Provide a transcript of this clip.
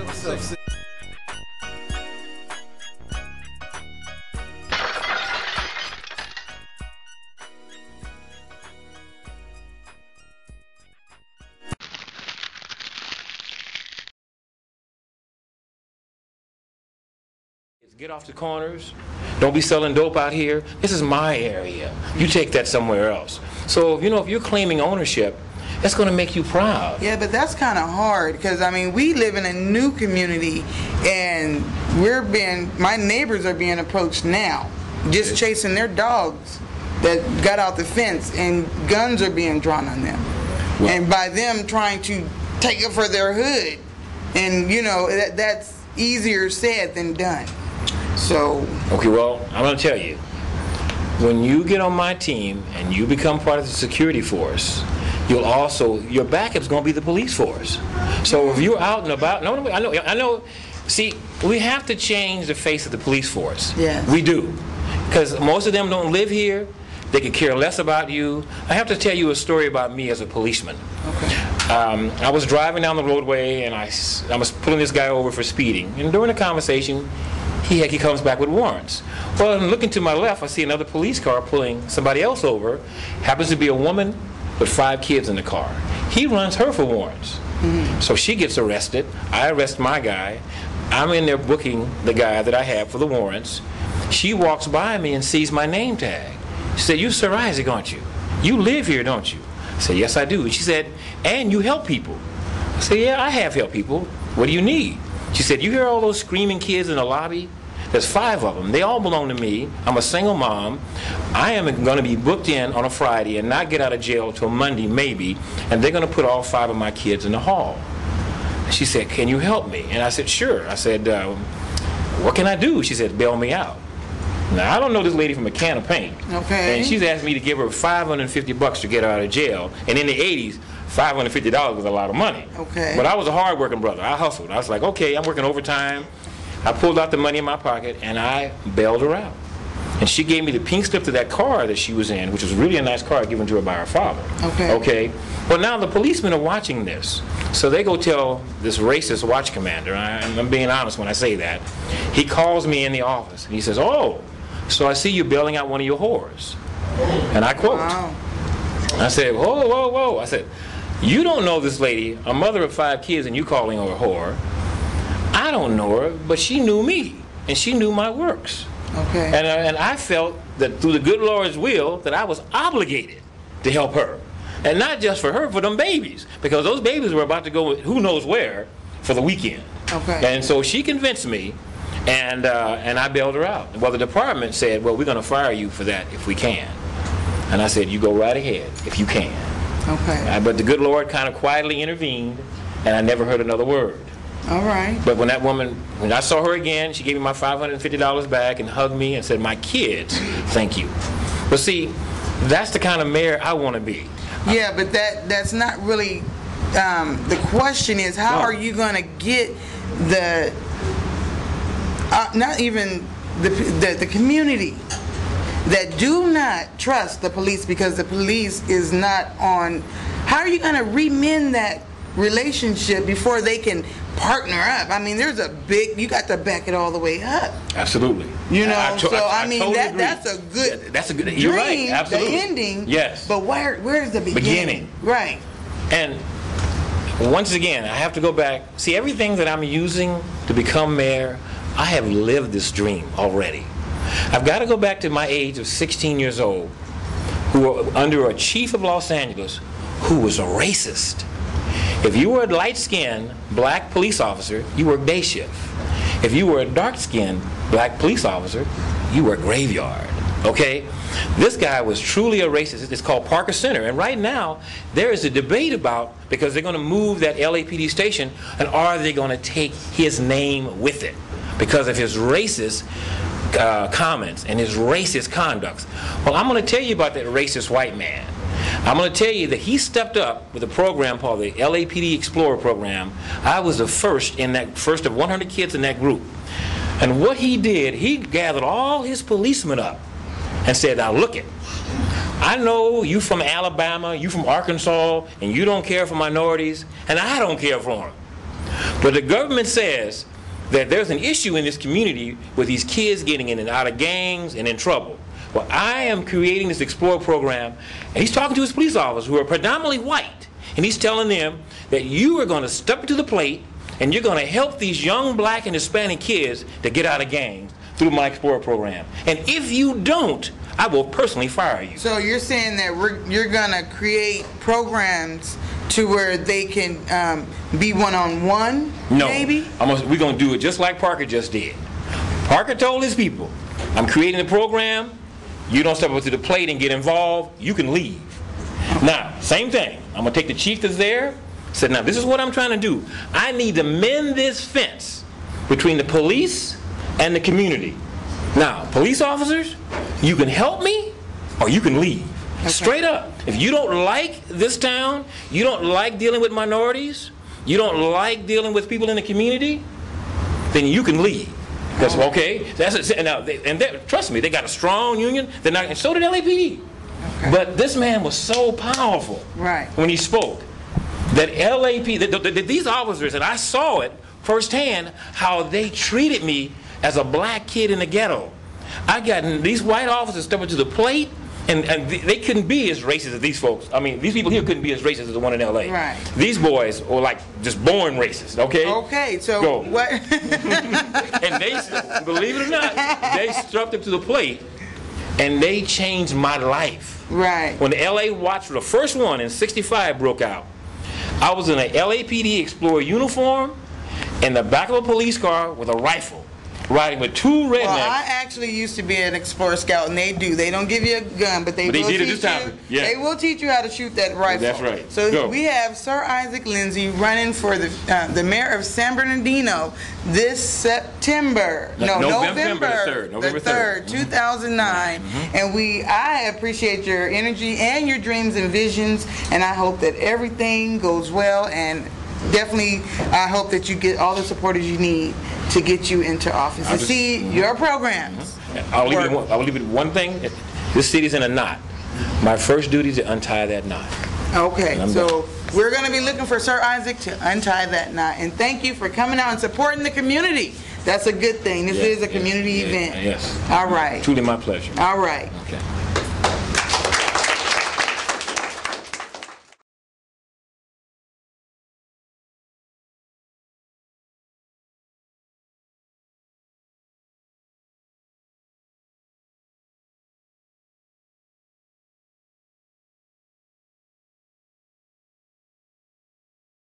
What's up, sis? Get off the corners. Don't be selling dope out here. This is my area. You take that somewhere else. So, you know, if you're claiming ownership, that's going to make you proud. Yeah, but that's kind of hard because, I mean, we live in a new community and my neighbors are being approached now, just chasing their dogs that got out the fence, and guns are being drawn on them. Well, and by them trying to take it for their hood. And, you know, that's easier said than done. So okay, well, I'm going to tell you, when you get on my team and you become part of the security force, your backup's going to be the police force. So if you're out and about, I know. See, we have to change the face of the police force. Yes. We do, because most of them don't live here. They could care less about you. I have to tell you a story about me as a policeman. Okay. I was driving down the roadway and I was pulling this guy over for speeding, and during the conversation, he comes back with warrants. Well, I'm looking to my left, I see another police car pulling somebody else over. Happens to be a woman with 5 kids in the car. He runs her for warrants. Mm-hmm. So she gets arrested. I arrest my guy. I'm in there booking the guy that I have for the warrants. She walks by me and sees my name tag. She said, "You Sir Isaac, aren't you? You live here, don't you?" I said, "Yes, I do." And she said, "And you help people." I said, "Yeah, I have helped people. What do you need?" She said, "You hear all those screaming kids in the lobby? There's 5 of them. They all belong to me. I'm a single mom. I am going to be booked in on a Friday and not get out of jail till Monday, maybe, and they're going to put all 5 of my kids in the hall." She said, "Can you help me?" And I said, "Sure." I said, "What can I do?" She said, "Bail me out." Now, I don't know this lady from a can of paint. Okay. And she's asked me to give her $550 to get her out of jail. And in the 80s, $550 was a lot of money. Okay. But I was a hard-working brother. I hustled. I was like, okay, I'm working overtime. I pulled out the money in my pocket, and I bailed her out. And she gave me the pink slip to that car that she was in, which was really a nice car given to her by her father. Okay. Okay. Well, now the policemen are watching this. So they go tell this racist watch commander, and I'm being honest when I say that. He calls me in the office, and he says, "Oh, so I see you bailing out one of your whores." And I quote. Wow. I said, "Whoa, whoa, whoa." I said, "You don't know this lady, a mother of 5 kids, and you calling her a whore. I don't know her, but she knew me, and she knew my works." Okay. And I felt that through the good Lord's will that I was obligated to help her. And not just for her, for them babies. Because those babies were about to go who knows where for the weekend. Okay. And so she convinced me, and I bailed her out. Well, the department said, "Well, we're going to fire you for that if we can." And I said, "You go right ahead if you can." Okay. But the good Lord kind of quietly intervened, and I never heard another word. All right. But when that woman, when I saw her again, she gave me my $550 back and hugged me and said, "My kids, thank you." But see, that's the kind of mayor I want to be. Yeah, but that's not really, the question is, how are you going to get the, not even the community that do not trust the police because the police is not on, how are you going to remend that relationship before they can partner up? I mean, there's a big, you got to back it all the way up. Absolutely. You know, I mean, totally that's a good, that's a good, dream, you're right, absolutely. The ending, yes. But where's the beginning? Right. And once again, I have to go back. See, everything that I'm using to become mayor, I have lived this dream already. I've got to go back to my age of 16 years old, who were under a chief of Los Angeles who was a racist. If you were a light-skinned black police officer, you worked day shift. If you were a dark-skinned black police officer, you worked graveyard. Okay? This guy was truly a racist. It's called Parker Center. And right now, there is a debate about, because they're going to move that LAPD station, and are they going to take his name with it because of his racist comments and his racist conducts. Well, I'm going to tell you about that racist white man. I'm going to tell you that he stepped up with a program called the LAPD Explorer program. I was the first of 100 kids in that group. And what he did, he gathered all his policemen up and said, "Now look it, I know you from Alabama, you from Arkansas, and you don't care for minorities, and I don't care for them. But the government says that there's an issue in this community with these kids getting in and out of gangs and in trouble. Well, I am creating this Explore program, and he's talking to his police officers who are predominantly white, and he's telling them that you are going to step to the plate and you're going to help these young black and Hispanic kids to get out of gangs through my Explore program. And if you don't, I will personally fire you. So you're saying that you're going to create programs to where they can be one-on-one, maybe? No, we're going to do it just like Parker just did. Parker told his people, I'm creating a program, you don't step up to the plate and get involved, you can leave. Now, same thing. I'm going to take the chief that's there, said, now this is what I'm trying to do. I need to mend this fence between the police and the community. Now, police officers, you can help me or you can leave. Okay. Straight up. If you don't like this town, you don't like dealing with minorities, you don't like dealing with people in the community, then you can leave. That's okay. That's it. Now, trust me, they got a strong union. They're not, and so did LAPD. Okay. But this man was so powerful when he spoke that LAPD, these officers, and I saw it firsthand, how they treated me as a black kid in the ghetto. I got these white officers stepping to the plate, and they couldn't be as racist as these folks. I mean, these people here couldn't be as racist as the one in L.A. Right. These boys were like just born racist, okay? Okay, so go. What? And they, believe it or not, they stepped up to the plate, and they changed my life. Right. When the L.A. Watch, the first one in '65 broke out, I was in a LAPD Explorer uniform in the back of a police car with a rifle, riding with two rednecks. Well, I actually used to be an Explorer Scout, and they don't give you a gun, but they will teach you. Yeah. They will teach you how to shoot that rifle. That's right. So we have Sir Isaac Lindsay running for the mayor of San Bernardino this September. No, November 3rd, 2009. And I appreciate your energy and your dreams and visions, and I hope that everything goes well, and definitely I hope that you get all the supporters you need to get you into office and see your programs. I'll leave it one thing. This city's in a knot. My first duty is to untie that knot. Okay, so we're going to be looking for Sir Isaac to untie that knot. And thank you for coming out and supporting the community. That's a good thing. This is a community event. Yes. All right. Truly my pleasure. All right. Okay.